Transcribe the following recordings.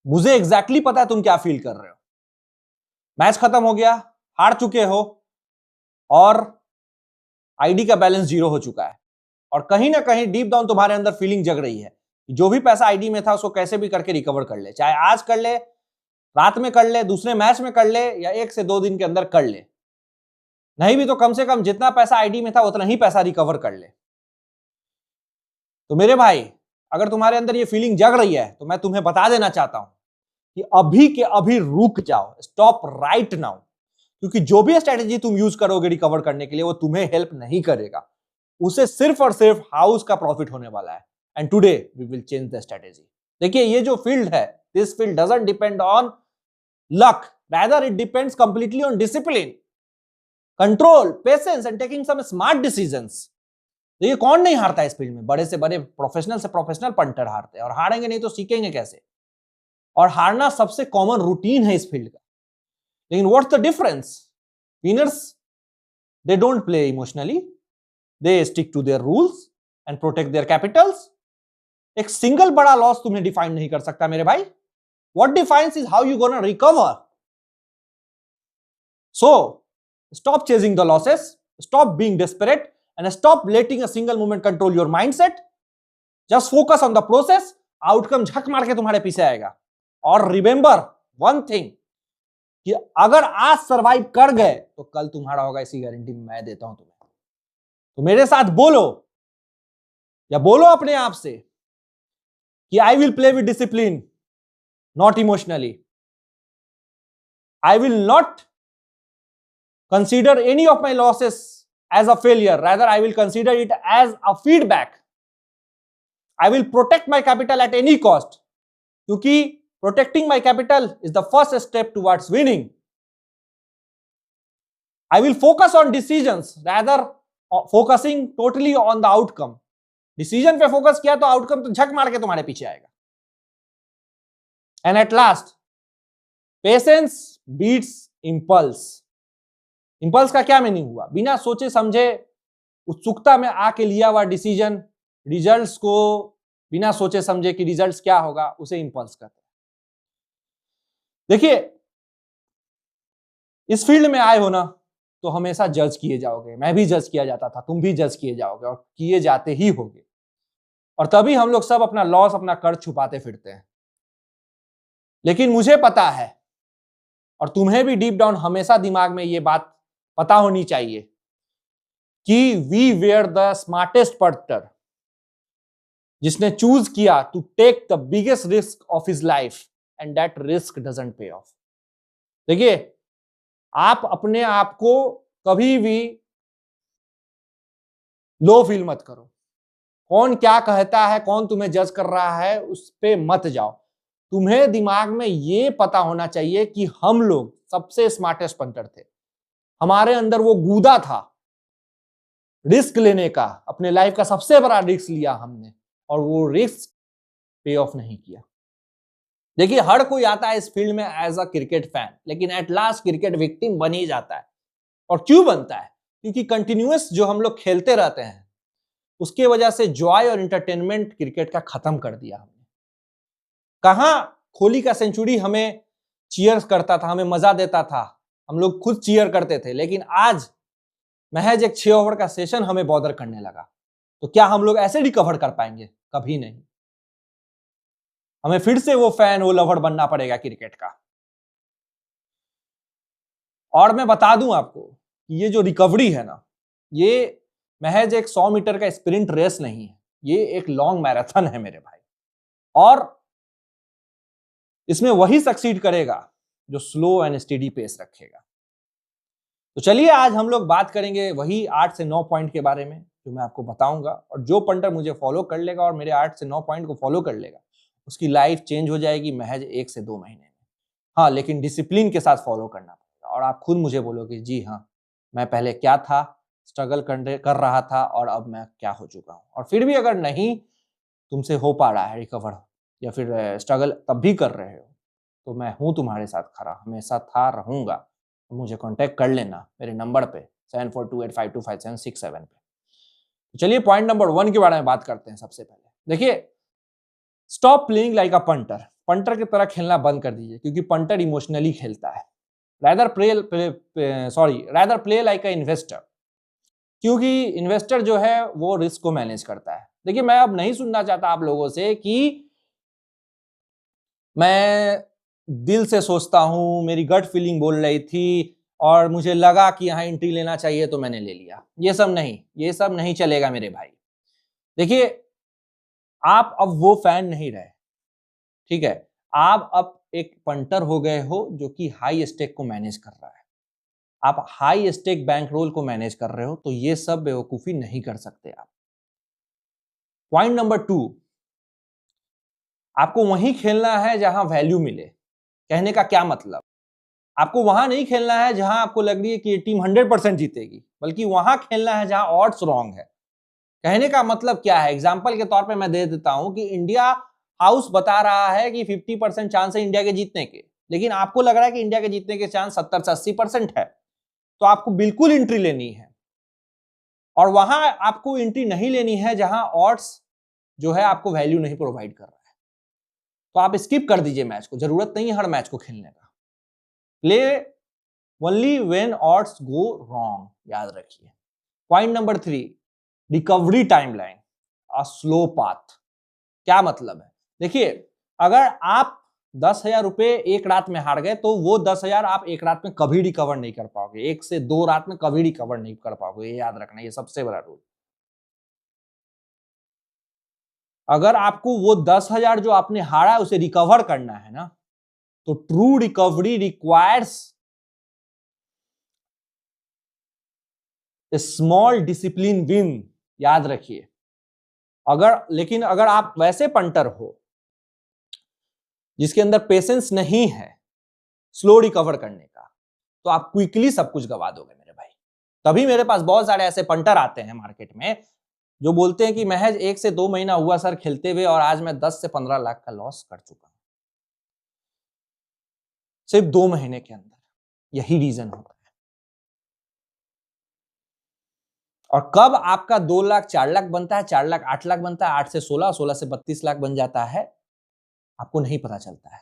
मुझे एग्जैक्टली पता है तुम क्या फील कर रहे हो। मैच खत्म हो गया, हार चुके हो और आईडी का बैलेंस 0 हो चुका है और कहीं ना कहीं डीप डाउन तुम्हारे अंदर फीलिंग जग रही है कि जो भी पैसा आईडी में था उसको कैसे भी करके रिकवर कर ले, चाहे आज कर ले, रात में कर ले, दूसरे मैच में कर ले या 1 से 2 दिन के अंदर कर ले, नहीं भी तो कम से कम जितना पैसा आईडी में था उतना ही पैसा रिकवर कर ले। तो मेरे भाई, अगर तुम्हारे अंदर ये फीलिंग जग रही है तो मैं तुम्हें बता देना चाहता हूं कि अभी के अभी रुक जाओ, स्टॉप राइट नाउ, क्योंकि जो भी स्ट्रेटेजी तुम यूज करोगे रिकवर करने के लिए वो तुम्हें हेल्प नहीं करेगा, उसे सिर्फ और सिर्फ हाउस का प्रॉफिट होने वाला है। And today we will change the strategy. देखिए, ये जो फील्ड है, this field doesn't depend on luck, rather it depends completely on discipline, control, patience and taking some smart decisions. देखिए, कौन नहीं हारता है इस फील्ड में, बड़े से बड़े प्रोफेशनल से प्रोफेशनल पंटर हारते हैं और हारेंगे नहीं तो सीखेंगे कैसे। और हारना सबसे कॉमन रूटीन है इस फील्ड का। लेकिन what's the difference? Winners, they don't play emotionally, they stick to their rules and protect their capitals. एक सिंगल बड़ा लॉस तुम्हें डिफाइन नहीं कर सकता मेरे भाई। What defines is how you gonna recover. So stop chasing the losses, stop being desperate and stop letting a single moment control your mindset. Just focus on the process. Outcome झक मार के तुम्हारे पीछे आएगा। और रिमेंबर वन थिंग कि अगर आज सरवाइव कर गए तो कल तुम्हारा होगा, इसी गारंटी मैं देता हूं तुम्हें। तो मेरे साथ बोलो या बोलो अपने आप से कि I will play with discipline, not emotionally. I will not consider any of my losses as a failure, rather I will consider it as a feedback. I will protect my capital at any cost, क्योंकि protecting my capital is the first step towards winning. I will focus on decisions rather focusing totally on the outcome. Decision पे focus किया तो outcome तो झक मार के तुम्हारे पीछे आएगा। And at last, patience beats impulse. Impulse का क्या मीनिंग हुआ? बिना सोचे समझे उत्सुकता में आके लिया हुआ डिसीजन, रिजल्ट्स को बिना सोचे समझे कि रिजल्ट्स क्या होगा, उसे इंपल्स कहते हैं। देखिए, इस फील्ड में आए हो ना तो हमेशा जज किए जाओगे। मैं भी जज किया जाता था, तुम भी जज किए जाओगे और किए जाते ही होगे। और तभी हम लोग सब अपना लॉस, अपना कर्ज छुपाते फिरते हैं। लेकिन मुझे पता है और तुम्हें भी डीप डाउन हमेशा दिमाग में ये बात पता होनी चाहिए कि we were the smartest porter, जिसने चूज किया to take the biggest risk of his life and that risk doesn't pay off. देखिए, आप अपने आप को कभी भी लो फील मत करो। कौन क्या कहता है, कौन तुम्हें जज कर रहा है, उस पे मत जाओ। तुम्हें दिमाग में ये पता होना चाहिए कि हम लोग सबसे स्मार्टेस्ट पंटर थे। हमारे अंदर वो गूदा था रिस्क लेने का, अपने लाइफ का सबसे बड़ा रिस्क लिया हमने और वो रिस्क पे ऑफ नहीं किया। देखिए, हर कोई आता है इस फील्ड में एज अ क्रिकेट फैन, लेकिन एट लास्ट क्रिकेट विक्टिम बन ही जाता है। और क्यों बनता है? क्योंकि कंटिन्यूअस जो हम लोग खेलते रहते हैं उसके वजह से जॉय और एंटरटेनमेंट क्रिकेट का खत्म कर दिया हमने। कहां कोहली का सेंचुरी हमें चीयर्स करता था, हमें मजा देता था, हम लोग खुद चीयर करते थे, लेकिन आज महज एक 6 ओवर का सेशन हमें बॉदर करने लगा। तो क्या हम लोग ऐसे रिकवर कर पाएंगे? कभी नहीं। हमें फिर से वो फैन, वो लवर बनना पड़ेगा क्रिकेट का। और मैं बता दूं आपको कि ये जो रिकवरी है ना, ये महज एक 100 मीटर का स्प्रिंट रेस नहीं है, ये एक लॉन्ग मैराथन है मेरे भाई। और इसमें वही सक्सीड करेगा जो स्लो एंड स्टेडी पेस रखेगा। तो चलिए, आज हम लोग बात करेंगे वही 8 से 9 पॉइंट के बारे में जो मैं आपको बताऊंगा। और जो पंटर मुझे फॉलो कर लेगा और मेरे 8 से 9 पॉइंट को फॉलो कर लेगा, उसकी लाइफ चेंज हो जाएगी महज 1 से 2 महीने में। हाँ, लेकिन डिसिप्लिन के साथ फॉलो करना पड़ेगा। और आप खुद मुझे बोलोगे, जी हाँ, मैं पहले क्या था, स्ट्रगल कर रहा था और अब मैं क्या हो चुका हूँ। और फिर भी अगर नहीं तुमसे हो पा रहा है रिकवर, या फिर स्ट्रगल तब भी कर रहे हो, तो मैं हूं तुम्हारे साथ खड़ा, हमेशा था, रहूंगा। मुझे कांटेक्ट कर लेना मेरे नंबर पे 7428525767 पे। तो चलिए, पॉइंट नंबर 1 के बारे में बात करते हैं। सबसे पहले देखिए, स्टॉप प्लेइंग लाइक अ पंटर। पंटर की तरह खेलना बंद कर दीजिए, क्योंकि पंटर इमोशनली खेलता है। रादर प्ले लाइक अ इन्वेस्टर, क्योंकि इन्वेस्टर जो है वो रिस्क को मैनेज करता है। देखिए, मैं अब नहीं सुनना चाहता आप लोगों से कि मैं दिल से सोचता हूं, मेरी गट फीलिंग बोल रही थी और मुझे लगा कि यहां एंट्री लेना चाहिए तो मैंने ले लिया। ये सब नहीं चलेगा मेरे भाई। देखिए, आप अब वो फैन नहीं रहे, ठीक है? आप अब एक पंटर हो गए हो जो कि हाई स्टेक को मैनेज कर रहा है। आप हाई स्टेक बैंक रोल को मैनेज कर रहे हो, तो ये सब बेवकूफी नहीं कर सकते आप। पॉइंट नंबर 2, आपको वहीं खेलना है जहां वैल्यू मिले। कहने का क्या मतलब, आपको वहां नहीं खेलना है जहां आपको लग रही है कि ये टीम 100% जीतेगी, बल्कि वहां खेलना है जहां ऑड्स रॉन्ग है। कहने का मतलब क्या है, एग्जांपल के तौर पे मैं दे देता हूं कि इंडिया हाउस बता रहा है कि 50% चांस है इंडिया के जीतने के, लेकिन आपको लग रहा है कि इंडिया के जीतने के चांस 70 से 80% है, तो आपको बिल्कुल एंट्री लेनी है। और वहां आपको एंट्री नहीं लेनी है जहां ऑड्स जो है आपको वैल्यू नहीं प्रोवाइड कर रहा है। तो आप स्किप कर दीजिए मैच को, जरूरत नहीं है हर मैच को खेलने का। Play only when odds go wrong, याद रखिए। Point number 3, recovery timeline, a slow path. क्या मतलब है, देखिए, अगर आप 10,000 रुपए एक रात में हार गए तो वो 10,000 आप एक रात में कभी रिकवर नहीं कर पाओगे, 1 से 2 रात में कभी रिकवर नहीं कर पाओगे। ये याद रखना, ये सबसे बड़ा रूल। अगर आपको वो 10,000 जो आपने हारा है उसे रिकवर करना है ना, तो true recovery requires small discipline win, याद रखिए। लेकिन अगर आप वैसे पंटर हो जिसके अंदर पेशेंस नहीं है स्लो रिकवर करने का, तो आप क्विकली सब कुछ गवा दोगे मेरे भाई। तभी मेरे पास बहुत सारे ऐसे पंटर आते हैं मार्केट में जो बोलते हैं कि महज 1 से 2 महीना हुआ सर खेलते हुए और आज मैं 10 से 15 लाख का लॉस कर चुका हूं, सिर्फ 2 महीने के अंदर। यही रीजन होता है। और कब आपका 2 लाख 4 लाख बनता है, 4 लाख 8 लाख बनता है, 8 से 16, 16 से 32 लाख बन जाता है, आपको नहीं पता चलता है।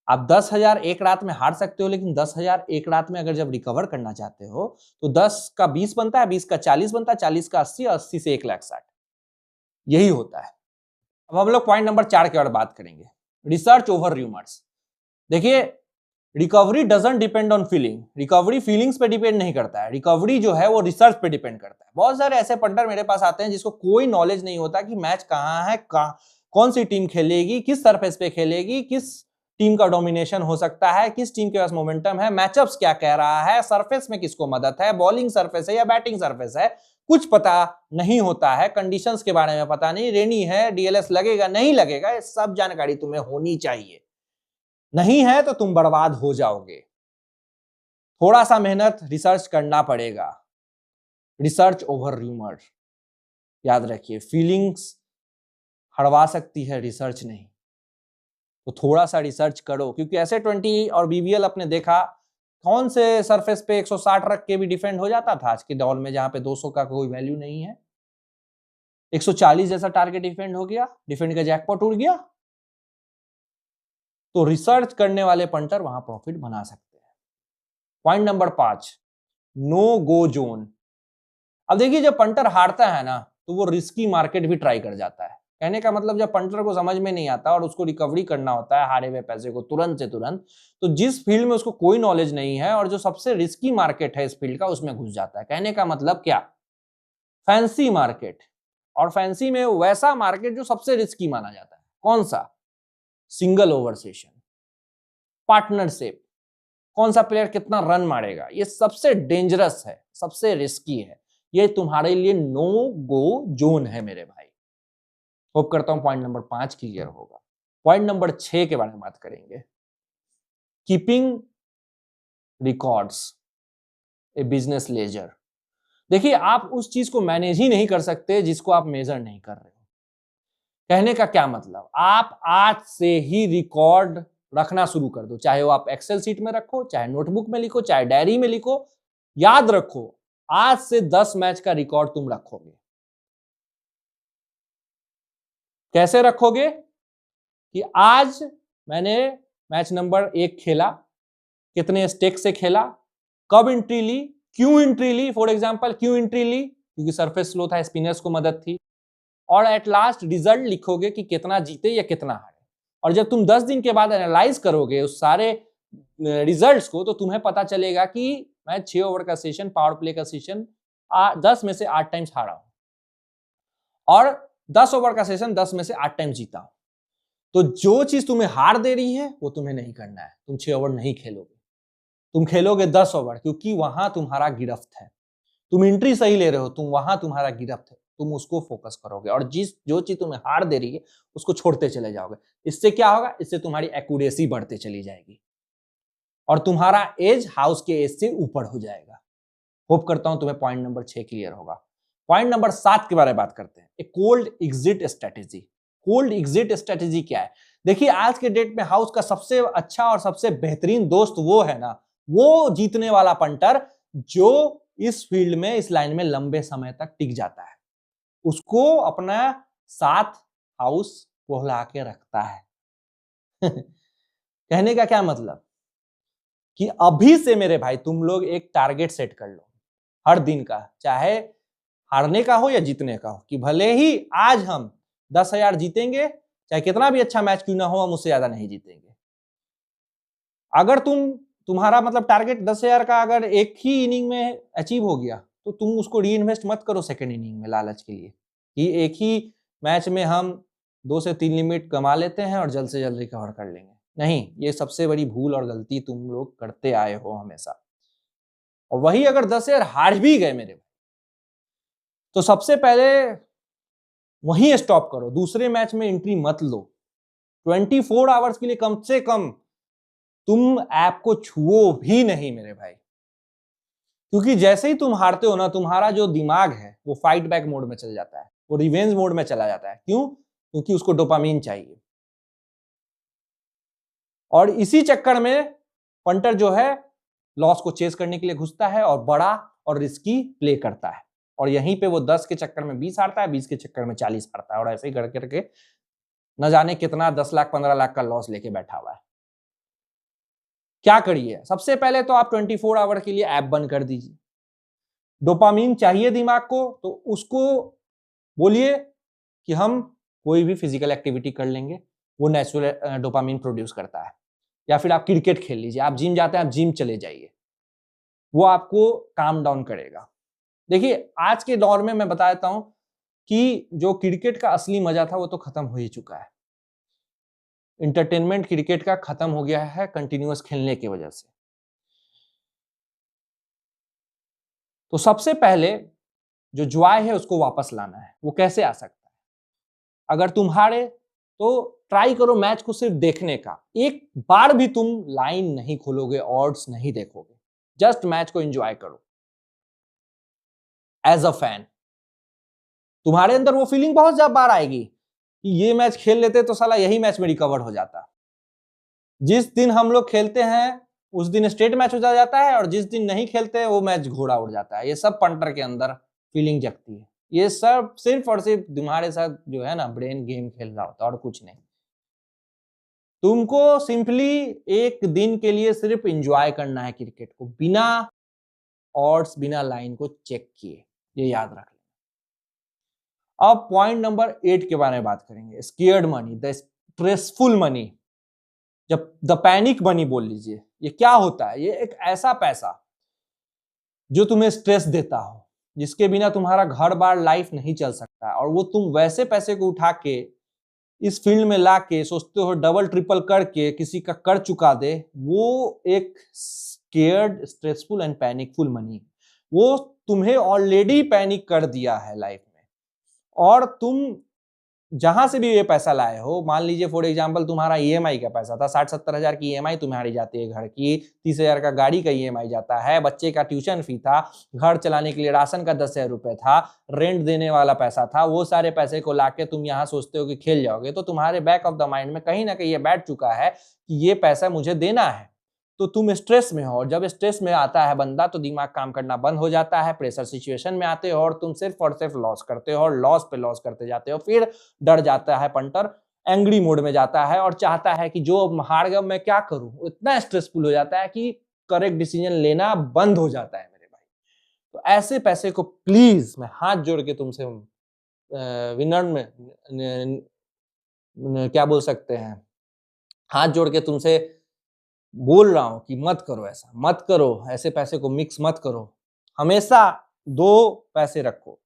आप 10,000 एक रात में हार सकते हो, लेकिन 10,000 एक रात में अगर जब रिकवर करना चाहते हो तो 10 का 20 बनता है, 20 का 40 बनता है, 40 का 80, 80 से 1,60,000। यही होता है। अब हम लोग पॉइंट नंबर 4 की ओर बात करेंगे, रिसर्च ओवर रूमर्स। देखिए, recovery doesn't depend on feeling, recovery feelings पे डिपेंड नहीं करता है, रिकवरी जो है वो रिसर्च पे डिपेंड करता है। बहुत सारे ऐसे पंटर मेरे पास आते हैं जिसको कोई नॉलेज नहीं होता कि मैच कहां है, कौन सी टीम खेलेगी, किस सरफेस पे खेलेगी, किस टीम का डोमिनेशन हो सकता है, किस टीम के पास मोमेंटम है, मैचअप्स क्या कह रहा है, सरफेस में किसको मदद है, बॉलिंग सरफेस है या बैटिंग सरफेस है, कुछ पता नहीं होता है, कंडीशंस के बारे में पता नहीं, रेनी है, डीएलएस लगेगा नहीं लगेगा, ये सब जानकारी तुम्हें होनी चाहिए। नहीं है तो तुम बर्बाद हो जाओगे। थोड़ा सा मेहनत रिसर्च करना पड़ेगा। रिसर्च ओवर रूमर, याद रखिए, फीलिंग्स हड़वा सकती है, रिसर्च नहीं। तो थोड़ा सा रिसर्च करो, क्योंकि ऐसे 20 और बीबीएल अपने देखा, कौन से सरफेस पे 160 रख के भी डिफेंड हो जाता था आज के दौर में, जहां पे 200 का कोई वैल्यू नहीं है। 140 जैसा टारगेट डिफेंड हो गया, डिफेंड का जैकपॉट उड़ गया। तो रिसर्च करने वाले पंटर वहां प्रॉफिट बना सकते हैं। पॉइंट नंबर 5, नो गो जोन। अब देखिए, जब पंटर हारता है ना तो वो रिस्की मार्केट भी ट्राई कर जाता है। कहने का मतलब, जब पंटर को समझ में नहीं आता और उसको रिकवरी करना होता है हारे हुए पैसे को तुरंत से तुरंत, तो जिस फील्ड में उसको कोई नॉलेज नहीं है और जो सबसे रिस्की मार्केट है इस फील्ड का, उसमें घुस जाता है। कहने का मतलब क्या, फैंसी मार्केट। और फैंसी में वैसा मार्केट जो सबसे रिस्की माना जाता है, कौन सा, सिंगल ओवर सेशन, पार्टनरशिप, कौन सा प्लेयर कितना रन मारेगा, ये सबसे डेंजरस है, सबसे रिस्की है। ये तुम्हारे लिए नो गो जोन है मेरे भाई। होप करता हूं पॉइंट नंबर 5 क्लियर होगा। पॉइंट नंबर 6 के बारे में बात करेंगे, कीपिंग रिकॉर्ड्स ए बिजनेस लेजर। देखिए, आप उस चीज को मैनेज ही नहीं कर सकते जिसको आप मेजर नहीं कर रहे हो। कहने का क्या मतलब, आप आज से ही रिकॉर्ड रखना शुरू कर दो, चाहे वो आप एक्सेल सीट में रखो, चाहे नोटबुक में लिखो, चाहे डायरी में लिखो। याद रखो, आज से 10 मैच का रिकॉर्ड तुम रखोगे। कैसे रखोगे, कि आज मैंने मैच नंबर 1 खेला, कितने स्टेक से खेला, कब एंट्री ली, क्यों एंट्री ली, फॉर एग्जांपल क्यों एंट्री ली, क्योंकि सरफेस स्लो था, स्पिनर्स को मदद थी, और एट लास्ट रिजल्ट लिखोगे कि कितना जीते या कितना हारे। और जब तुम 10 दिन के बाद एनालाइज करोगे उस सारे रिजल्ट्स को, तो तुम्हें पता चलेगा कि मैं 6 ओवर का सेशन, पावर प्ले का सेशन 10 में से 8 टाइम्स हारा हूं, और 10 ओवर का सेशन 10 में से 8 टाइम्स जीता हूं। तो जो चीज तुम्हें हार दे रही है वो तुम्हें नहीं करना है। तुम 6 ओवर नहीं खेलोगे, तुम खेलोगे 10 ओवर, क्योंकि वहां तुम्हारा गिरफ्त है। तुम एंट्री सही ले रहे हो, तुम वहां तुम्हारा गिरफ्त है, तुम उसको फोकस करोगे, और जो चीज तुम्हें हार दे रही है उसको छोड़ते चले जाओगे। इससे क्या होगा, इससे तुम्हारी एक्यूरेसी बढ़ते चली जाएगी और तुम्हारा एज हाउस के एज से ऊपर हो जाएगा। होप करता हूं तुम्हें पॉइंट नंबर 6 क्लियर होगा। पॉइंट नंबर 7 के बारे में बात करते हैं, एक cold exit strategy. Cold exit strategy क्या है? देखिए, आज के डेट में हाउस का सबसे अच्छा और सबसे बेहतरीन दोस्त वो है ना, वो जीतने वाला पंटर जो इस फील्ड में, इस लाइन में लंबे समय तक टिक जाता है, उसको अपना साथ हाउस कोहला के रखता है। कहने का क्या मतलब कि अभी से मेरे भाई तुम लोग एक टारगेट सेट कर लो हर दिन का, चाहे हारने का हो या जीतने का हो, कि भले ही आज हम 10,000 जीतेंगे, चाहे कितना भी अच्छा मैच क्यों ना हो, हम उससे ज्यादा नहीं जीतेंगे। अगर तुम्हारा मतलब टारगेट 10,000 का अगर एक ही इनिंग में अचीव हो गया, तो तुम उसको री इन्वेस्ट मत करो सेकेंड इनिंग में लालच के लिए कि एक ही मैच में हम 2 से 3 लिमिट कमा लेते हैं और जल्द से जल्द रिकवर कर लेंगे। नहीं, ये सबसे बड़ी भूल और गलती तुम लोग करते आए हो हमेशा। और वही अगर 10,000 हार भी गए मेरे भाई, तो सबसे पहले वहीं स्टॉप करो, दूसरे मैच में एंट्री मत लो। 24 आवर्स के लिए कम से कम तुम ऐप को छुओ भी नहीं मेरे भाई, क्योंकि जैसे ही तुम हारते हो ना, तुम्हारा जो दिमाग है वो फाइट बैक मोड में चल जाता है, वो रिवेंज मोड में चला जाता है। क्यों? क्योंकि उसको डोपामीन चाहिए, और इसी चक्कर में पंटर जो है लॉस को चेस करने के लिए घुसता है और बड़ा और रिस्की प्ले करता है, और यहीं पे वो 10 के चक्कर में 20 हारता है, 20 के चक्कर में 40 हारता है, और ऐसे ही करके न जाने कितना 10 लाख 15 लाख का लॉस लेके बैठा हुआ है। क्या करिए, सबसे पहले तो आप 24 आवर के लिए ऐप बंद कर दीजिए। डोपामीन चाहिए दिमाग को, तो उसको बोलिए कि हम कोई भी फिजिकल एक्टिविटी कर लेंगे, वो नेचुरल डोपामीन प्रोड्यूस करता है। या फिर आप क्रिकेट खेल लीजिए, आप जिम जाते हैं, आप जिम चले जाइए, वो आपको काम डाउन करेगा। देखिए, आज के दौर में मैं बता देता हूं कि जो क्रिकेट का असली मजा था वो तो खत्म हो ही चुका है। इंटरटेनमेंट क्रिकेट का खत्म हो गया है कंटिन्यूअस खेलने की वजह से। तो सबसे पहले जो जॉय है उसको वापस लाना है। वो कैसे आ सकता है? अगर तुम हारे तो ट्राई करो मैच को सिर्फ देखने का, एक बार भी तुम लाइन नहीं खोलोगे, ऑड्स नहीं देखोगे, जस्ट मैच को एंजॉय करो एज अ फैन। तुम्हारे अंदर वो फीलिंग बहुत ज्यादा बार आएगी कि ये मैच खेल लेते तो साला यही मैच में रिकवर हो जाता। जिस दिन हम लोग खेलते हैं उस दिन स्ट्रेट मैच हो जाता है, और जिस दिन नहीं खेलते वो मैच घोड़ा उड़ जाता है। ये सब पंटर के अंदर फीलिंग जगती है। ये सब सिर्फ और सिर्फ तुम्हारे साथ जो है ना ब्रेन गेम खेल रहा होता है, और कुछ नहीं। तुमको सिंपली एक दिन के लिए सिर्फ एंजॉय करना है क्रिकेट को, बिना ऑड्स, बिना लाइन को चेक किए। ये याद रख लेना। अब पॉइंट नंबर 8 के बारे में बात करेंगे, scared money, the stressful money, जब द पैनिक मनी बोल लीजिए। ये क्या होता है? ये एक ऐसा पैसा जो तुम्हें स्ट्रेस देता हो, जिसके बिना तुम्हारा घर बार लाइफ नहीं चल सकता, और वो तुम वैसे पैसे को उठा के इस फील्ड में ला के सोचते हो डबल ट्रिपल करके किसी का कर चुका दे। वो एक स्केयर्ड, स्ट्रेसफुल एंड पैनिकफुल मनी, वो तुम्हें ऑलरेडी पैनिक कर दिया है लाइफ में, और तुम जहां से भी ये पैसा लाए हो, मान लीजिए फॉर एग्जांपल तुम्हारा ईएमआई का पैसा था, 60-70 हजार की ईएमआई तुम्हारी जाती है घर की, 30,000 का गाड़ी का ईएमआई जाता है, बच्चे का ट्यूशन फी था, घर चलाने के लिए राशन का 10,000 रुपए था, रेंट देने वाला पैसा था। वो सारे पैसे को लाके तुम यहाँ सोचते हो कि खेल जाओगे, तो तुम्हारे बैक ऑफ द माइंड में कहीं ना कहीं ये बैठ चुका है कि ये पैसा मुझे देना है। तो तुम स्ट्रेस में हो, और जब स्ट्रेस में आता है बंदा तो दिमाग काम करना बंद हो जाता है, प्रेशर सिचुएशन में आते हो, और तुम सिर्फ और सिर्फ लॉस करते हो, और लॉस पे लॉस करते जाते हो। फिर डर जाता है पंटर, एंग्री मोड में जाता है और चाहता है कि जो अब हार गया मैं क्या करूं, इतना स्ट्रेसफुल हो जाता है कि करेक्ट डिसीजन लेना बंद हो जाता है मेरे भाई। तो ऐसे पैसे को प्लीज मैं हाथ जोड़ के तुमसे विनम्र में क्या बोल सकते हैं, हाथ जोड़ के तुमसे बोल रहा हूं कि मत करो, ऐसा मत करो, ऐसे पैसे को मिक्स मत करो। हमेशा दो पैसे रखो,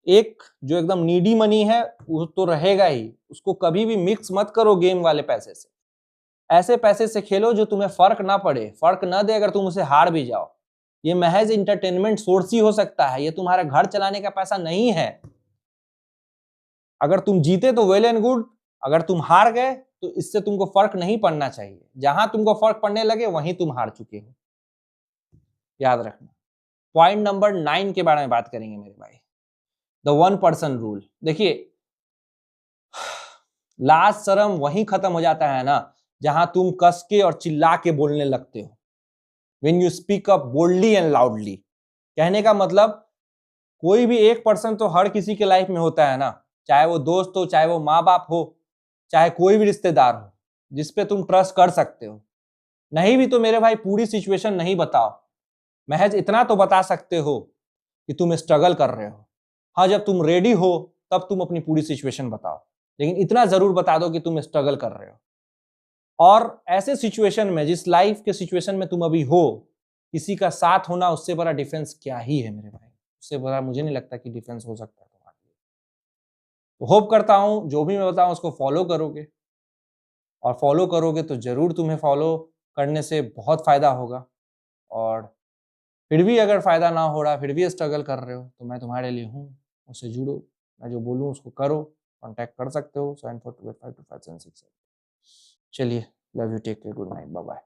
एक जो एकदम नीडी मनी है वो तो रहेगा ही, उसको कभी भी मिक्स मत करो गेम वाले पैसे से। ऐसे पैसे से खेलो जो तुम्हें फर्क ना पड़े, फर्क ना दे अगर तुम उसे हार भी जाओ। ये महज इंटरटेनमेंट सोर्स ही हो सकता है, ये तुम्हारा घर चलाने का पैसा नहीं है। अगर तुम जीते तो वेल एंड गुड, अगर तुम हार गए तो इससे तुमको फर्क नहीं पड़ना चाहिए। जहां तुमको फर्क पड़ने लगे वहीं तुम हार चुके हो, याद रखना। पॉइंट नंबर 9 के बारे में बात करेंगे मेरे भाई, द 1% रूल। देखिए, लाज शर्म वहीं खत्म हो जाता है ना जहां तुम कस के और चिल्ला के बोलने लगते हो। When you speak up boldly and loudly, कहने का मतलब कोई भी 1% तो हर किसी के लाइफ में होता है ना, चाहे वो दोस्त हो, चाहे वो माँ बाप हो, चाहे कोई भी रिश्तेदार हो, जिसपे तुम ट्रस्ट कर सकते हो। नहीं भी तो मेरे भाई पूरी सिचुएशन नहीं बताओ, महज इतना तो बता सकते हो कि तुम स्ट्रगल कर रहे हो। हाँ, जब तुम रेडी हो तब तुम अपनी पूरी सिचुएशन बताओ, लेकिन इतना जरूर बता दो कि तुम स्ट्रगल कर रहे हो। और ऐसे सिचुएशन में, जिस लाइफ के सिचुएशन में तुम अभी हो, किसी का साथ होना उससे बड़ा डिफेंस क्या ही है मेरे भाई। उससे बड़ा मुझे नहीं लगता कि डिफेंस हो सकता है तुम्हारे लिए। तो होप करता हूं जो भी मैं बताऊं उसको फॉलो करोगे, और फॉलो करोगे तो जरूर तुम्हें फॉलो करने से बहुत फायदा होगा। और फिर भी अगर फायदा ना हो रहा, फिर भी स्ट्रगल कर रहे हो, तो मैं तुम्हारे लिए हूँ, मुझसे जुड़ो, मैं जो बोलूँ उसको करो। कांटेक्ट कर सकते हो 7428525767। चलिए, love you, take care, good night, bye bye.